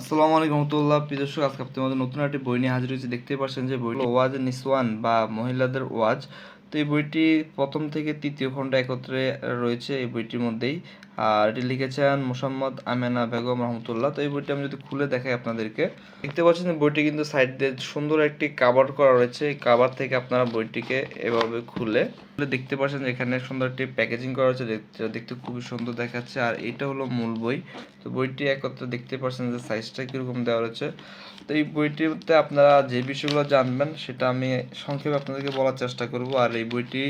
আসসালামু আলাইকুম রহমতুল্লাহ। প্রিয় দর্শক, আজকে আপনাদের নতুন একটি বই নিয়ে হাজির হয়েছি। দেখতেই পাচ্ছেন যে বইটি ওয়াজ নিসওয়ান বা মহিলাদের ওয়াজ। তো এই বইটি প্রথম থেকে তৃতীয় খণ্ড একত্রে রয়েছে এই বইটির মধ্যেই। আর এটি লিখেছেন মোসাম্মদ আমেনা বেগম রহমতুল্লাহ। তো এই বইটি আমি যদি খুলে দেখাই আপনাদেরকে, দেখতে পাচ্ছেন যে বইটি কিন্তু সাইড দিয়ে সুন্দর একটি কাভার করা রয়েছে। এই কাভার থেকে আপনারা বইটিকে এভাবে খুলে দেখতে পাচ্ছেন যে এখানে সুন্দর একটি প্যাকেজিং করা হয়েছে, দেখতে খুবই সুন্দর দেখাচ্ছে। আর এটা হলো মূল বই। তো বইটি একত্রে দেখতে পাচ্ছেন যে সাইজটা কীরকম দেওয়া রয়েছে। তো এই বইটিতে আপনারা যে বিষয়গুলো জানবেন সেটা আমি সংক্ষেপে আপনাদেরকে বলার চেষ্টা করব। আর এই বইটি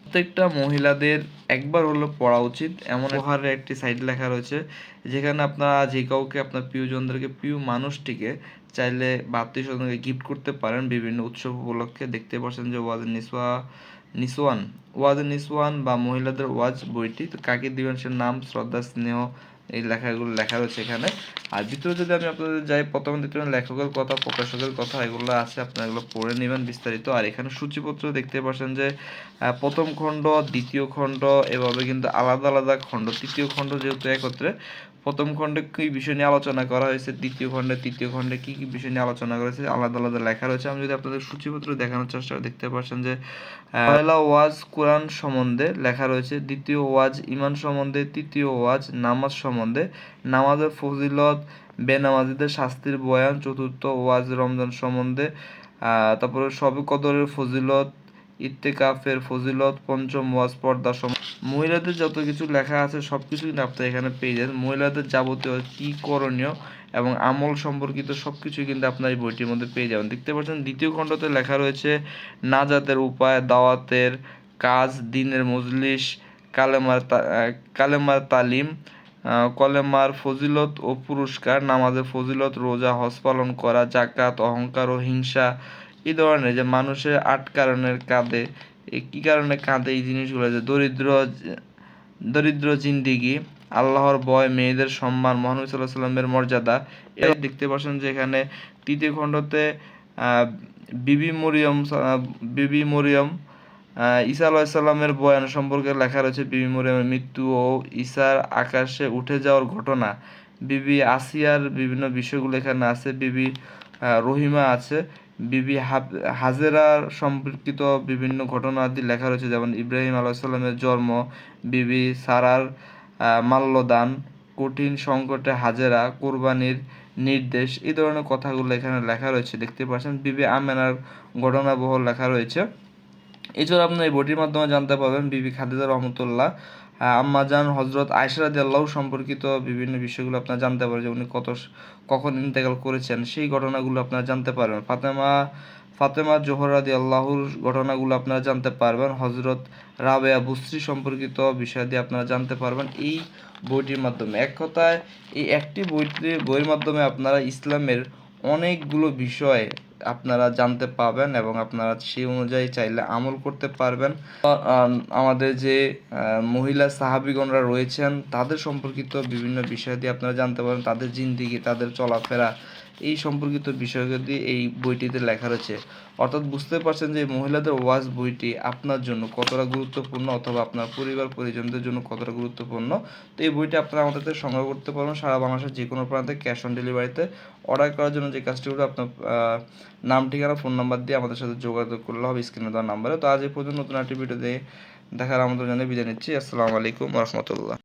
প্রত্যেকটা মহিলাদের একবার হলো পড়া উচিত, এমন উপহারের একটি সাইড লেখা রয়েছে, যেখানে আপনারা যে কাউকে আপনার প্রিয়জনদেরকে, প্রিয় মানুষটিকে চাইলে বা আত্মীয় স্বজনকে গিফট করতে পারেন বিভিন্ন উৎসব উপলক্ষে। দেখতে পাচ্ছেন যে ওয়াজ নিসওয়ান বা মহিলাদের ওয়াজ বইটি। তো কাকে দিবেন সে নাম, শ্রদ্ধা, স্নেহ, এই লেখাগুলো লেখা রয়েছে এখানে। আর ভিতরে যদি আমি আপনাদের যাই, প্রথমে দেখতে পাবেন লেখকের কথা, প্রকাশকের কথা, এগুলো আছে, আপনারা এগুলো পড়ে নেবেন বিস্তারিত। আর এখানে সূচিপত্র দেখতে পাচ্ছেন যে প্রথম খণ্ড, দ্বিতীয় খণ্ড, এভাবে কিন্তু আলাদা আলাদা খণ্ড। তৃতীয় খণ্ড যেহেতু একত্রে, প্রথম খণ্ডে কী বিষয় নিয়ে আলোচনা করা হয়েছে, দ্বিতীয় খণ্ডে, তৃতীয় খণ্ডে কী কী বিষয় নিয়ে আলোচনা করা হয়েছে, আলাদা আলাদা লেখা রয়েছে। আমি যদি আপনাদের সূচিপত্র দেখানোর চেষ্টা করি, দেখতে পাচ্ছেন যে পয়লা ওয়াজ কোরআন সম্বন্ধে লেখা রয়েছে, দ্বিতীয় ওয়াজ ইমান সম্বন্ধে, তৃতীয় ওয়াজ নামাজ সম্বন্ধে, নামাজের ফজিলত, বেনামাজিদের শাস্তির বয়ান, চতুর্থ ওয়াজ রমজান সম্বন্ধে, তারপরে শবে কদরের ফজিলত, ইত্তেকাফের ফজিলত, পঞ্চম ওয়াজ পর্দা সম্বন্ধে। মহিলাদের যত কিছু লেখা আছে সব কিছু কিন্তু আপনি এখানে পেয়ে যান। মহিলাদের যাবতীয় কী করণীয় এবং আমল সম্পর্কিত সব কিছুই কিন্তু আপনার এই বইটির মধ্যে পেয়ে যাবেন। দেখতে পাচ্ছেন দ্বিতীয় খণ্ডতে লেখা রয়েছে নাজাতের উপায়, দাওয়াতের কাজ, দিনের মজলিস, কালেমার তালিম, কলেমার ফজিলত ও পুরস্কার, নামাজের ফজিলত, রোজা, হজ পালন করা, জাকাত, অহংকার ও হিংসা, এই ধরনের যে মানুষের 8 কারণের কাঁদে, কী কারণে কাঁদে, এই জিনিসগুলো, যে দরিদ্র জিন্দিগি, আল্লাহর ভয়, মেয়েদের সম্মান, মহানবী সাল্লাল্লাহু আলাইহি সাল্লামের মর্যাদা। এই দেখতে পাচ্ছেন যে এখানে তৃতীয় খণ্ডতে বিবি মরিয়ম ঈসা আলাইহিস সালামের বয়ান সম্পর্কে লেখা রয়েছে, বিবি মরিয়মের মৃত্যু ও ঈসার আকাশে উঠে যাওয়ার ঘটনা, বিবি আসিয়ার বিভিন্ন বিষয়গুলো এখানে আছে, বিবি রহিমা আছে, বিবি হাজেরা সম্পর্কিত বিভিন্ন ঘটনাদি লেখা রয়েছে, যেমন ইব্রাহিম আলাইহিস সালামের জন্ম, বিবি সারার মাল্যদান, কঠিন সংকটে হাজেরা, কোরবানির নির্দেশ, এই ধরনের কথাগুলো এখানে লেখা রয়েছে। দেখতে পাচ্ছেন বিবি আমেনার ঘটনাবহুল লেখা রয়েছে। এছাড়া আপনি এই বইটির মাধ্যমে জানতে পারবেন বিবি খাদিজা রহমতুল্লাহ, আম্মাজান হজরত আয়েশা রাদিয়াল্লাহু সম্পর্কিত বিভিন্ন বিষয়গুলো আপনারা জানতে পারবেন, যে উনি কখন ইন্তেকাল করেছেন সেই ঘটনাগুলো আপনারা জানতে পারবেন। ফাতেমা জোহরা রাদিয়াল্লাহুর ঘটনাগুলো আপনারা জানতে পারবেন। হজরত রাবেয়া বুসরি সম্পর্কিত বিষয় দিয়ে আপনারা জানতে পারবেন এই বইটির মাধ্যমে। এক কথায় এই একটি বইয়ের মাধ্যমে আপনারা ইসলামের অনেকগুলো বিষয় আপনারা জানতে পাবেন এবং আপনারা সেই অনুযায়ী চাইলে আমল করতে পারবেন। আমাদের যে মহিলা সাহাবীগণরা রয়েছেন তাদের সম্পর্কিত বিভিন্ন বিষয় দিয়ে আপনারা জানতে পারবেন, তাদের জিন্দিগি, তাদের চলাফেরা, এই সম্পর্কিত বিষয়গুলো দিয়ে এই বইটিতে লেখা রয়েছে। অর্থাৎ বুঝতে পারছেন যে মহিলাদের ওয়াজ বইটি আপনার জন্য কতটা গুরুত্বপূর্ণ, অথবা আপনার পরিবার পরিজনদের জন্য কতটা গুরুত্বপূর্ণ। তো এই বইটি আপনারা আমাদের থেকে সংগ্রহ করতে পারবেন সারা বাংলাদেশের যে কোনো প্রান্তে, ক্যাশ অন ডেলিভারিতে। অর্ডার করার জন্য যে কাজটি হলো, আপনার নাম, ঠিকানা, ফোন নাম্বার দিয়ে আমাদের সাথে যোগাযোগ করলে হবে স্ক্রিনে দেওয়া নাম্বারে। তো আজ এই পর্যন্ত নতুন একটি ভিডিও দিয়ে দেখার আমন্ত্রণ জানিয়ে বিদায় নিচ্ছি। আসসালামু আলাইকুম ওয়া রাহমাতুল্লাহ।